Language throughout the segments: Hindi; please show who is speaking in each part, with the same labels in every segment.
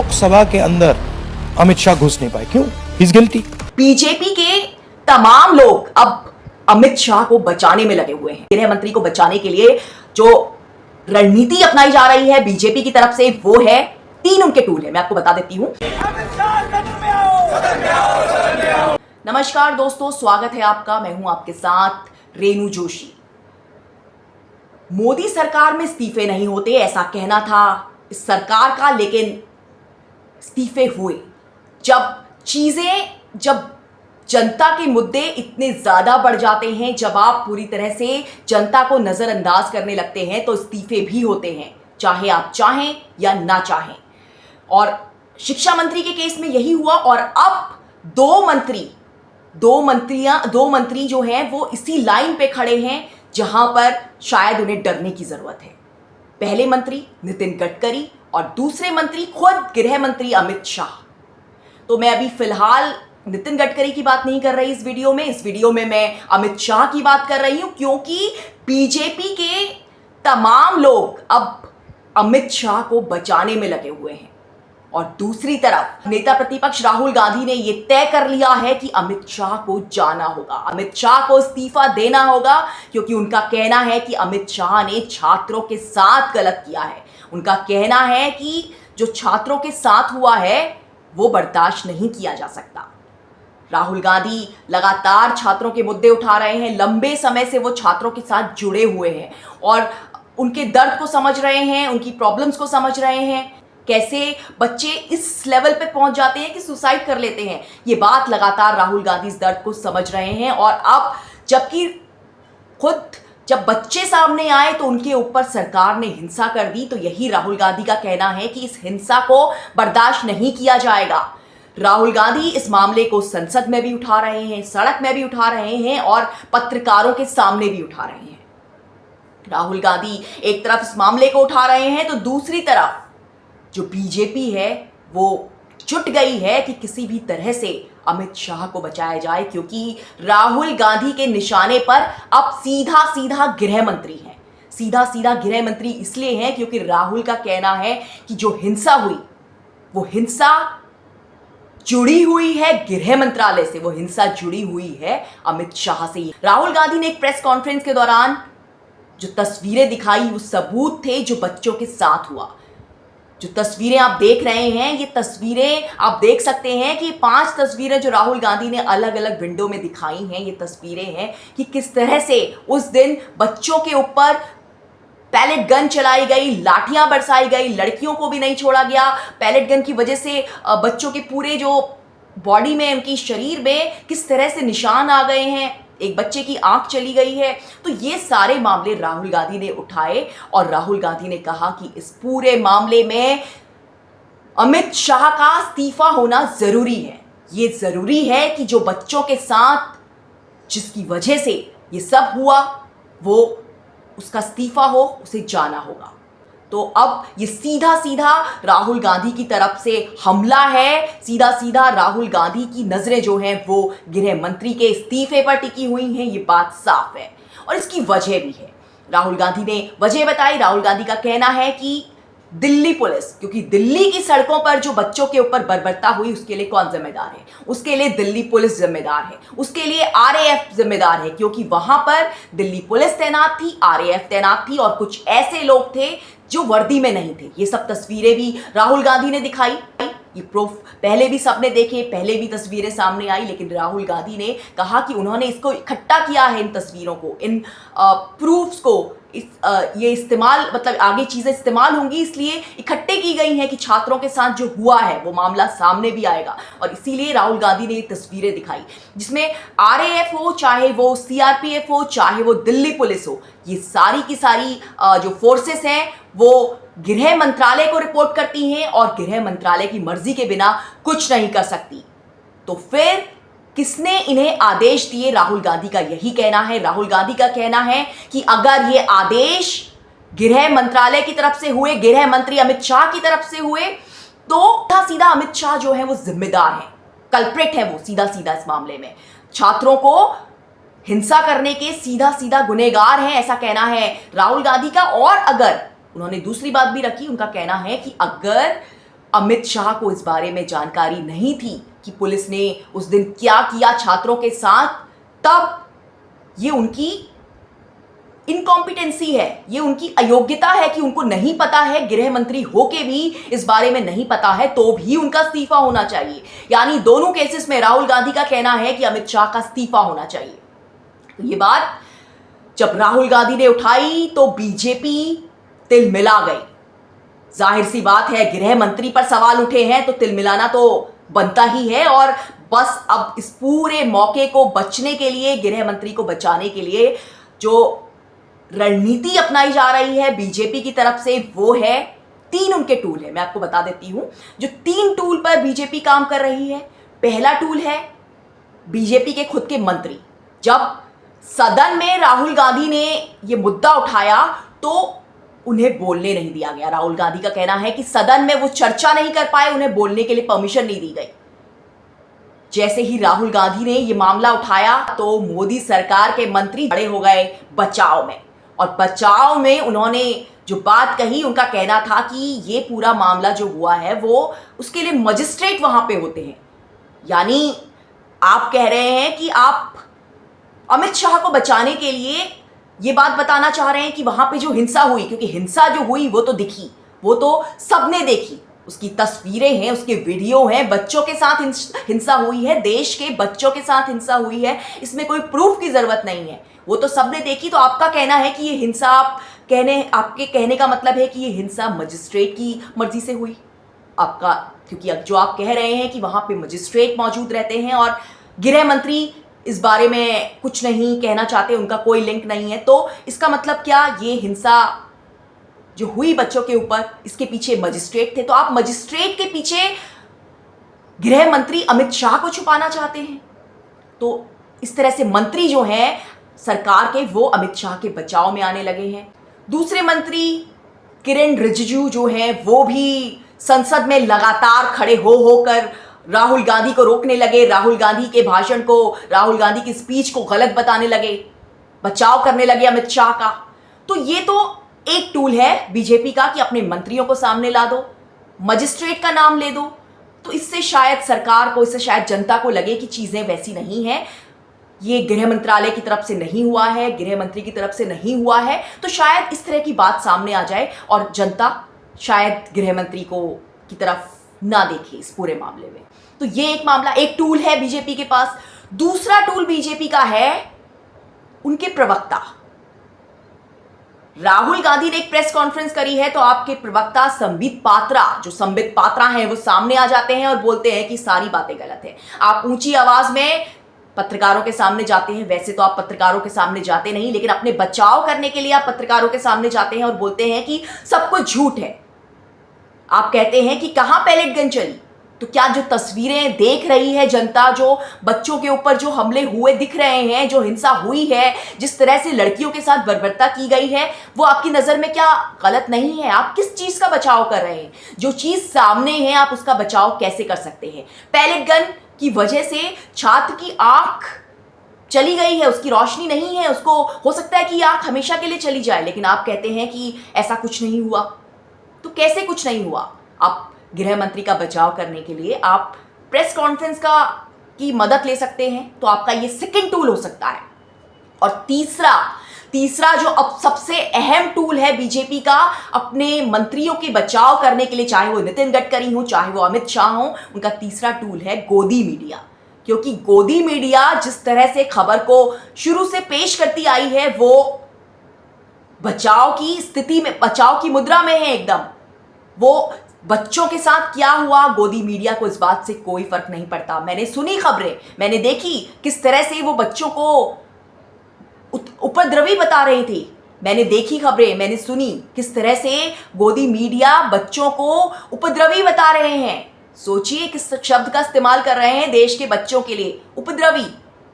Speaker 1: लोकसभा के अंदर अमित शाह घुस नहीं पाए। क्यों? He is guilty.
Speaker 2: बीजेपी के तमाम लोग अब अमित शाह को बचाने में लगे हुए हैं। गृह मंत्री को बचाने के लिए जो रणनीति अपनाई जा रही है बीजेपी की तरफ से, वो है 3 उनके टूल है। मैं आपको बता देती हूं। नमस्कार दोस्तों, स्वागत है आपका। मैं हूं आपके साथ रेणु जोशी। मोदी सरकार में इस्तीफे नहीं होते, ऐसा कहना था इस सरकार का, लेकिन इस्तीफे हुए। जब जनता के मुद्दे इतने ज्यादा बढ़ जाते हैं, जब आप पूरी तरह से जनता को नजरअंदाज करने लगते हैं, तो इस्तीफे भी होते हैं, चाहे आप चाहें या ना चाहें। और शिक्षा मंत्री के केस में यही हुआ। और अब दो मंत्री जो हैं वो इसी लाइन पे खड़े हैं जहां पर शायद उन्हें डरने की जरूरत है। पहले मंत्री नितिन गडकरी और दूसरे मंत्री खुद गृह मंत्री अमित शाह। तो मैं अभी फिलहाल नितिन गडकरी की बात नहीं कर रही इस वीडियो में मैं अमित शाह की बात कर रही हूं, क्योंकि बीजेपी के तमाम लोग अब अमित शाह को बचाने में लगे हुए हैं। और दूसरी तरफ नेता प्रतिपक्ष राहुल गांधी ने यह तय कर लिया है कि अमित शाह को जाना होगा, अमित शाह को इस्तीफा देना होगा, क्योंकि उनका कहना है कि अमित शाह ने छात्रों के साथ गलत किया है। उनका कहना है कि जो छात्रों के साथ हुआ है वो बर्दाश्त नहीं किया जा सकता। राहुल गांधी लगातार छात्रों के मुद्दे उठा रहे हैं, लंबे समय से वो छात्रों के साथ जुड़े हुए हैं और उनके दर्द को समझ रहे हैं, उनकी प्रॉब्लम्स को समझ रहे हैं, कैसे बच्चे इस लेवल पे पहुंच जाते हैं कि सुसाइड कर लेते हैं। ये बात लगातार राहुल गांधी इस दर्द को समझ रहे हैं। और अब जब बच्चे सामने आए तो उनके ऊपर सरकार ने हिंसा कर दी, तो यही राहुल गांधी का कहना है कि इस हिंसा को बर्दाश्त नहीं किया जाएगा। राहुल गांधी इस मामले को संसद में भी उठा रहे हैं, सड़क में भी उठा रहे हैं और पत्रकारों के सामने भी उठा रहे हैं। राहुल गांधी एक तरफ इस मामले को उठा रहे हैं, तो दूसरी तरफ जो बीजेपी है वो जुट गई है कि किसी भी तरह से अमित शाह को बचाया जाए, क्योंकि राहुल गांधी के निशाने पर अब सीधा गृह मंत्री हैं। सीधा गृह मंत्री इसलिए हैं क्योंकि राहुल का कहना है कि जो हिंसा हुई वो हिंसा जुड़ी हुई है गृह मंत्रालय से, वो हिंसा जुड़ी हुई है अमित शाह से। राहुल गांधी ने एक प्रेस कॉन्फ्रेंस के दौरान जो तस्वीरें दिखाई वो सबूत थे जो बच्चों के साथ हुआ। जो तस्वीरें आप देख रहे हैं, ये तस्वीरें आप देख सकते हैं कि 5 तस्वीरें जो राहुल गांधी ने अलग अलग विंडो में दिखाई हैं, ये तस्वीरें हैं कि किस तरह से उस दिन बच्चों के ऊपर पैलेट गन चलाई गई, लाठियां बरसाई गई, लड़कियों को भी नहीं छोड़ा गया। पैलेट गन की वजह से बच्चों के पूरे जो बॉडी में, उनकी शरीर में किस तरह से निशान आ गए हैं, एक बच्चे की आंख चली गई है। तो ये सारे मामले राहुल गांधी ने उठाए और राहुल गांधी ने कहा कि इस पूरे मामले में अमित शाह का इस्तीफा होना जरूरी है। ये जरूरी है कि जो बच्चों के साथ जिसकी वजह से ये सब हुआ वो उसका इस्तीफा हो, उसे जाना होगा। तो अब ये सीधा राहुल गांधी की तरफ से हमला है, सीधा राहुल गांधी की नजरें जो हैं वो गृह मंत्री के इस्तीफे पर टिकी हुई हैं, ये बात साफ है। और इसकी वजह भी है, राहुल गांधी ने वजह बताई। राहुल गांधी का कहना है कि दिल्ली पुलिस, क्योंकि दिल्ली की सड़कों पर जो बच्चों के ऊपर बर्बरता हुई उसके लिए कौन जिम्मेदार है? उसके लिए दिल्ली पुलिस जिम्मेदार है, उसके लिए आरएएफ जिम्मेदार है, क्योंकि वहां पर दिल्ली पुलिस तैनात थी, आरएएफ तैनात थी और कुछ ऐसे लोग थे जो वर्दी में नहीं थे। ये सब तस्वीरें भी राहुल गांधी ने दिखाई। ये प्रूफ पहले भी सबने देखे, पहले भी तस्वीरें सामने आई, लेकिन राहुल गांधी ने कहा कि उन्होंने इसको इकट्ठा किया है, इन तस्वीरों को, इन प्रूफ्स को, ये इस्तेमाल, मतलब आगे चीजें इस्तेमाल होंगी इसलिए इकट्ठे की गई हैं कि छात्रों के साथ जो हुआ है वो मामला सामने भी आएगा। और इसीलिए राहुल गांधी ने ये तस्वीरें दिखाई, जिसमें आरएएफ हो, चाहे वो सीआरपीएफ हो, चाहे वो दिल्ली पुलिस हो, ये सारी की सारी जो फोर्सेस हैं वो गृह मंत्रालय को रिपोर्ट करती हैं और गृह मंत्रालय की मर्जी के बिना कुछ नहीं कर सकती। तो फिर किसने इन्हें आदेश दिए? राहुल गांधी का यही कहना है। राहुल गांधी का कहना है कि अगर ये आदेश गृह मंत्रालय की तरफ से हुए, गृह मंत्री अमित शाह की तरफ से हुए, तो सीधा अमित शाह जो है वो जिम्मेदार है, कल्प्रिट है वो सीधा इस मामले में। छात्रों को हिंसा करने के सीधा गुनहगार हैं, ऐसा कहना है राहुल गांधी का। और अगर उन्होंने दूसरी बात भी रखी, उनका कहना है कि अगर अमित शाह को इस बारे में जानकारी नहीं थी कि पुलिस ने उस दिन क्या किया छात्रों के साथ, तब ये उनकी इनकॉम्पिटेंसी है, ये उनकी अयोग्यता है कि उनको नहीं पता है, गृह मंत्री होके भी इस बारे में नहीं पता है, तो भी उनका इस्तीफा होना चाहिए। यानी दोनों केसेस में राहुल गांधी का कहना है कि अमित शाह का इस्तीफा होना चाहिए। तो ये बात जब राहुल गांधी ने उठाई तो बीजेपी तिलमिला गई। जाहिर सी बात है, गृह मंत्री पर सवाल उठे हैं तो तिलमिलाना तो बनता ही है। और बस अब इस पूरे मौके को बचने के लिए, गृह मंत्री को बचाने के लिए जो रणनीति अपनाई जा रही है बीजेपी की तरफ से, वो है 3 उनके टूल है। मैं आपको बता देती हूं जो 3 टूल पर बीजेपी काम कर रही है। पहला टूल है बीजेपी के खुद के मंत्री। जब सदन में राहुल गांधी ने यह मुद्दा उठाया तो उन्हें बोलने नहीं दिया गया। राहुल गांधी का कहना है कि सदन में वो चर्चा नहीं कर पाए, उन्हें बोलने के लिए परमिशन नहीं दी गई। जैसे ही राहुल गांधी ने यह मामला उठाया तो मोदी सरकार के मंत्री खड़े हो गए बचाव में, और बचाव में उन्होंने जो बात कही, उनका कहना था कि ये पूरा मामला जो हुआ है वो उसके लिए मजिस्ट्रेट वहां पे होते हैं। यानी आप कह रहे हैं कि आप अमित शाह को बचाने के लिए ये बात बताना चाह रहे हैं कि वहां पे जो हिंसा हुई, क्योंकि हिंसा जो हुई वो तो दिखी, वो तो सबने देखी, उसकी तस्वीरें हैं, उसके वीडियो हैं, बच्चों के साथ हिंसा हुई है, देश के बच्चों के साथ हिंसा हुई है, इसमें कोई प्रूफ की जरूरत नहीं है, वो तो सबने देखी। तो आपका कहना है कि ये हिंसा, आपके कहने का मतलब है कि ये हिंसा मजिस्ट्रेट की मर्जी से हुई आपका, क्योंकि अब जो आप कह रहे हैं कि वहां पे मजिस्ट्रेट मौजूद रहते हैं और गृह मंत्री इस बारे में कुछ नहीं कहना चाहते, उनका कोई लिंक नहीं है, तो इसका मतलब क्या, ये हिंसा जो हुई बच्चों के ऊपर, इसके पीछे मजिस्ट्रेट थे? तो आप मजिस्ट्रेट के पीछे गृह मंत्री अमित शाह को छुपाना चाहते हैं। तो इस तरह से मंत्री जो हैं सरकार के, वो अमित शाह के बचाव में आने लगे हैं। दूसरे मंत्री किरेन रिजिजू जो हैं वो भी संसद में लगातार खड़े होकर राहुल गांधी को रोकने लगे, राहुल गांधी के भाषण को, राहुल गांधी की स्पीच को गलत बताने लगे, बचाव करने लगे अमित शाह का। तो ये तो एक टूल है बीजेपी का कि अपने मंत्रियों को सामने ला दो, मजिस्ट्रेट का नाम ले दो। तो इससे शायद सरकार को, इससे शायद जनता को लगे कि चीजें वैसी नहीं हैं, ये गृह मंत्रालय की तरफ से नहीं हुआ है, गृह मंत्री की तरफ से नहीं हुआ है, तो शायद इस तरह की बात सामने आ जाए और जनता शायद गृह मंत्री को की तरफ ना देखे इस पूरे मामले में। तो ये एक मामला, एक टूल है बीजेपी के पास। दूसरा टूल बीजेपी का है उनके प्रवक्ता। राहुल गांधी ने एक प्रेस कॉन्फ्रेंस करी है तो आपके प्रवक्ता संबित पात्रा हैं, वो सामने आ जाते हैं और बोलते हैं कि सारी बातें गलत है। आप ऊंची आवाज में पत्रकारों के सामने जाते हैं, वैसे तो आप पत्रकारों के सामने जाते नहीं, लेकिन अपने बचाव करने के लिए आप पत्रकारों के सामने जाते हैं और बोलते हैं कि सब कुछ झूठ है। आप कहते हैं कि कहां पैलेट गन चली, तो क्या जो तस्वीरें देख रही है जनता, जो बच्चों के ऊपर जो हमले हुए दिख रहे हैं, जो हिंसा हुई है, जिस तरह से लड़कियों के साथ बर्बरता की गई है, वो आपकी नजर में क्या गलत नहीं है? आप किस चीज का बचाव कर रहे हैं? जो चीज सामने है आप उसका बचाव कैसे कर सकते हैं? पैलेट गन की वजह से छात्र की आंख चली गई है, उसकी रोशनी नहीं है, उसको हो सकता है कि आंख हमेशा के लिए चली जाए, लेकिन आप कहते हैं कि ऐसा कुछ नहीं हुआ। तो कैसे कुछ नहीं हुआ? आप गृह मंत्री का बचाव करने के लिए आप प्रेस कॉन्फ्रेंस की मदद ले सकते हैं, तो आपका ये सेकंड टूल हो सकता है। और तीसरा जो अब सबसे अहम टूल है बीजेपी का अपने मंत्रियों के बचाव करने के लिए, चाहे वो नितिन गडकरी हो, चाहे वो अमित शाह हो, उनका तीसरा टूल है गोदी मीडिया। क्योंकि गोदी मीडिया जिस तरह से खबर को शुरू से पेश करती आई है, वो बचाव की स्थिति में, बचाव की मुद्रा में है एकदम। वो बच्चों के साथ क्या हुआ, गोदी मीडिया को इस बात से कोई फर्क नहीं पड़ता। मैंने सुनी खबरें, मैंने देखी किस तरह से वो बच्चों को उपद्रवी बता रही थी, मैंने देखी खबरें, मैंने सुनी किस तरह से गोदी मीडिया बच्चों को उपद्रवी बता रहे हैं। सोचिए किस शब्द का इस्तेमाल कर रहे हैं देश के बच्चों के लिए, उपद्रवी।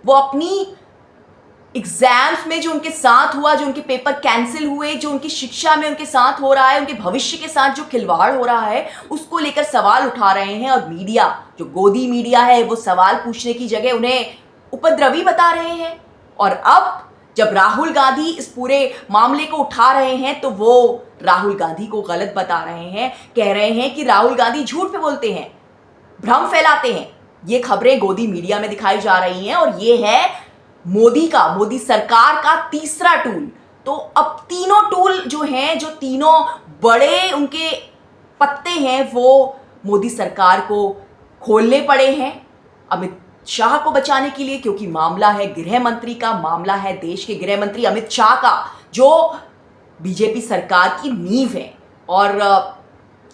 Speaker 2: वो अपनी एग्जाम्स में जो उनके साथ हुआ, जो उनके पेपर कैंसिल हुए, जो उनकी शिक्षा में उनके साथ हो रहा है, उनके भविष्य के साथ जो खिलवाड़ हो रहा है, उसको लेकर सवाल उठा रहे हैं। और मीडिया, जो गोदी मीडिया है, वो सवाल पूछने की जगह उन्हें उपद्रवी बता रहे हैं। और अब जब राहुल गांधी इस पूरे मामले को उठा रहे हैं तो वो राहुल गांधी को गलत बता रहे हैं, कह रहे हैं कि राहुल गांधी झूठ पे बोलते हैं, भ्रम फैलाते हैं। ये खबरें गोदी मीडिया में दिखाई जा रही हैं और ये है मोदी सरकार का तीसरा टूल। तो अब तीनों टूल जो हैं, जो तीनों बड़े उनके पत्ते हैं, वो मोदी सरकार को खोलने पड़े हैं अमित शाह को बचाने के लिए, क्योंकि मामला है गृह मंत्री का, मामला है देश के गृह मंत्री अमित शाह का, जो बीजेपी सरकार की नींव है। और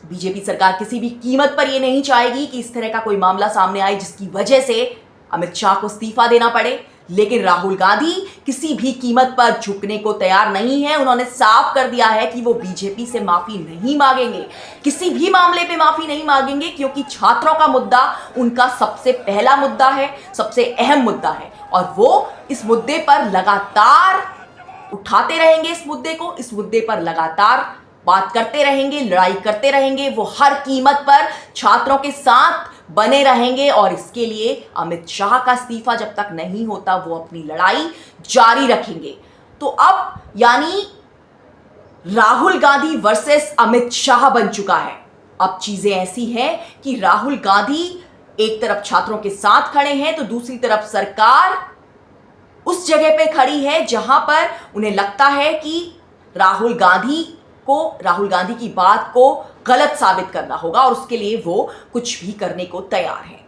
Speaker 2: बीजेपी सरकार किसी भी कीमत पर यह नहीं चाहेगी कि इस तरह का कोई मामला सामने आए जिसकी वजह से अमित शाह को इस्तीफा देना पड़े। लेकिन राहुल गांधी किसी भी कीमत पर झुकने को तैयार नहीं है। उन्होंने साफ कर दिया है कि वो बीजेपी से माफी नहीं मांगेंगे, किसी भी मामले पे माफी नहीं मांगेंगे, क्योंकि छात्रों का मुद्दा उनका सबसे पहला मुद्दा है, सबसे अहम मुद्दा है। और वो इस मुद्दे पर लगातार उठाते रहेंगे, इस मुद्दे पर लगातार बात करते रहेंगे, लड़ाई करते रहेंगे। वो हर कीमत पर छात्रों के साथ बने रहेंगे और इसके लिए अमित शाह का इस्तीफा जब तक नहीं होता वो अपनी लड़ाई जारी रखेंगे। तो अब यानी राहुल गांधी वर्सेस अमित शाह बन चुका है। अब चीजें ऐसी हैं कि राहुल गांधी एक तरफ छात्रों के साथ खड़े हैं तो दूसरी तरफ सरकार उस जगह पे खड़ी है जहां पर उन्हें लगता है कि राहुल गांधी की बात को गलत साबित करना होगा और उसके लिए वो कुछ भी करने को तैयार है।